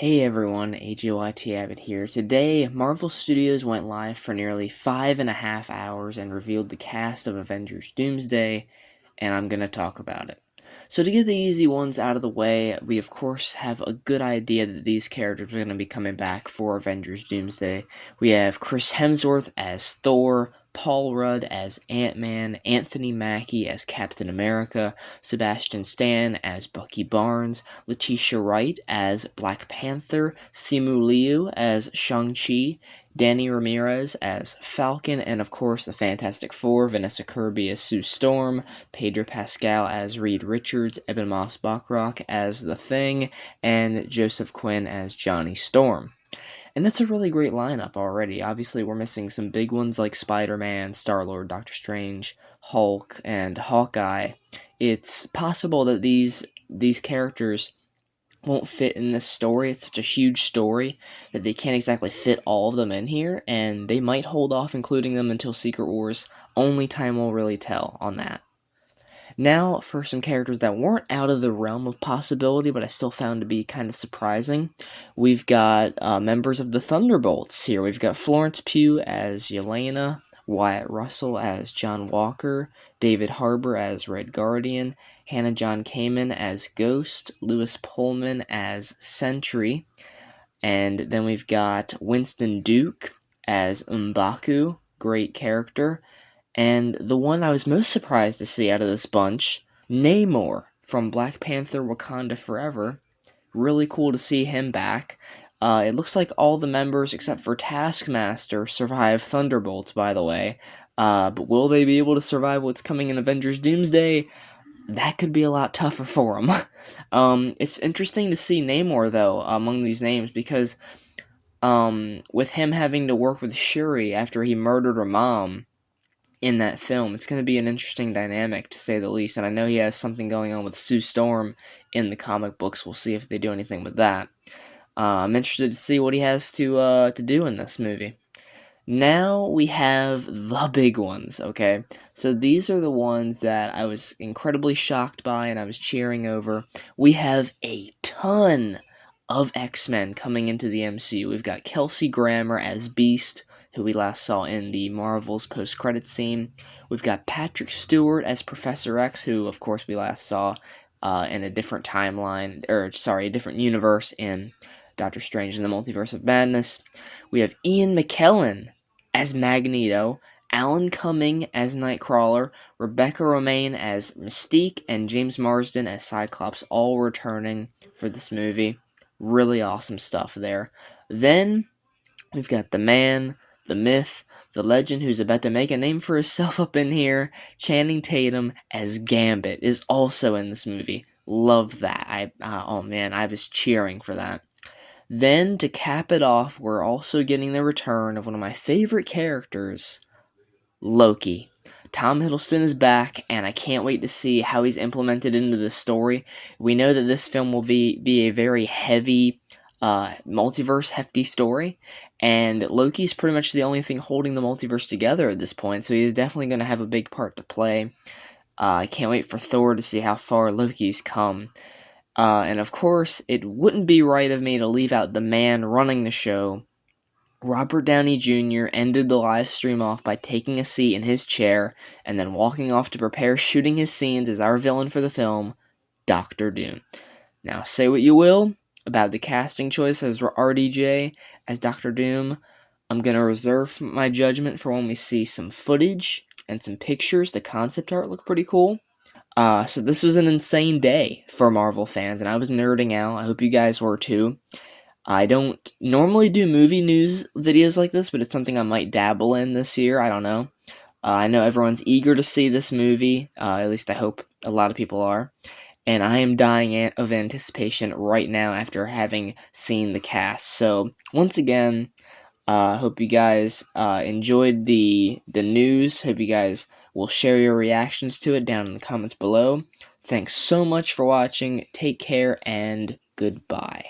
Hey everyone, AJYT Abbott here. Today, Marvel Studios went live for nearly 5.5 hours and revealed the cast of Avengers Doomsday, and I'm gonna talk about it. So to get the easy ones out of the way, we of course have a good idea that these characters are going to be coming back for Avengers Doomsday. We have Chris Hemsworth as Thor, Paul Rudd as Ant-Man, Anthony Mackie as Captain America, Sebastian Stan as Bucky Barnes, Letitia Wright as Black Panther, Simu Liu as Shang-Chi, Danny Ramirez as Falcon, and of course the Fantastic Four, Vanessa Kirby as Sue Storm, Pedro Pascal as Reed Richards, Ebon Moss-Bachrach as The Thing, and Joseph Quinn as Johnny Storm. And that's a really great lineup already. Obviously, we're missing some big ones like Spider-Man, Star-Lord, Doctor Strange, Hulk, and Hawkeye. It's possible that these characters won't fit in this story. It's such a huge story that they can't exactly fit all of them in here, and they might hold off including them until Secret Wars. Only time will really tell on that. Now, for some characters that weren't out of the realm of possibility, but I still found to be kind of surprising, we've got members of the Thunderbolts here. We've got Florence Pugh as Yelena, Wyatt Russell as John Walker, David Harbour as Red Guardian, Hannah John Kamen as Ghost, Lewis Pullman as Sentry, and then we've got Winston Duke as M'Baku, great character. And the one I was most surprised to see out of this bunch, Namor from Black Panther Wakanda Forever. Really cool to see him back. It looks like all the members except for Taskmaster survive Thunderbolts, by the way. But will they be able to survive what's coming in Avengers Doomsday? That could be a lot tougher for them. It's interesting to see Namor, though, among these names, because with him having to work with Shuri after he murdered her mom in that film, it's going to be an interesting dynamic, to say the least, and I know he has something going on with Sue Storm in the comic books. We'll see if they do anything with that. I'm interested to see what he has to do in this movie. Now we have the big ones, okay? So these are the ones that I was incredibly shocked by and I was cheering over. We have a ton of X-Men coming into the MCU. We've got Kelsey Grammer as Beast, who we last saw in the Marvel's post-credits scene. We've got Patrick Stewart as Professor X, who, of course, we last saw in a different timeline, a different universe in Doctor Strange in the Multiverse of Madness. We have Ian McKellen as Magneto, Alan Cumming as Nightcrawler, Rebecca Romijn as Mystique, and James Marsden as Cyclops, all returning for this movie. Really awesome stuff there. Then we've got the man, the myth, the legend who's about to make a name for himself up in here. Channing Tatum as Gambit is also in this movie. Love that. Oh man, I was cheering for that. Then, to cap it off, we're also getting the return of one of my favorite characters, Loki. Tom Hiddleston is back, and I can't wait to see how he's implemented into the story. We know that this film will be a very heavy, multiverse hefty story, and Loki's pretty much the only thing holding the multiverse together at this point, so he's definitely going to have a big part to play. I can't wait for Thor to see how far Loki's come. And of course, it wouldn't be right of me to leave out the man running the show. Robert Downey Jr. ended the live stream off by taking a seat in his chair and then walking off to prepare shooting his scenes as our villain for the film, Doctor Doom. Now, say what you will about the casting choice as RDJ as Doctor Doom. I'm going to reserve my judgment for when we see some footage and some pictures. The concept art looked pretty cool. So this was an insane day for Marvel fans, and I was nerding out. I hope you guys were too. I don't normally do movie news videos like this, but it's something I might dabble in this year. I don't know. I know everyone's eager to see this movie. At least I hope a lot of people are. And I am dying of anticipation right now after having seen the cast. So, once again, hope you guys enjoyed the news. Hope you guys will share your reactions to it down in the comments below. Thanks so much for watching. Take care and goodbye.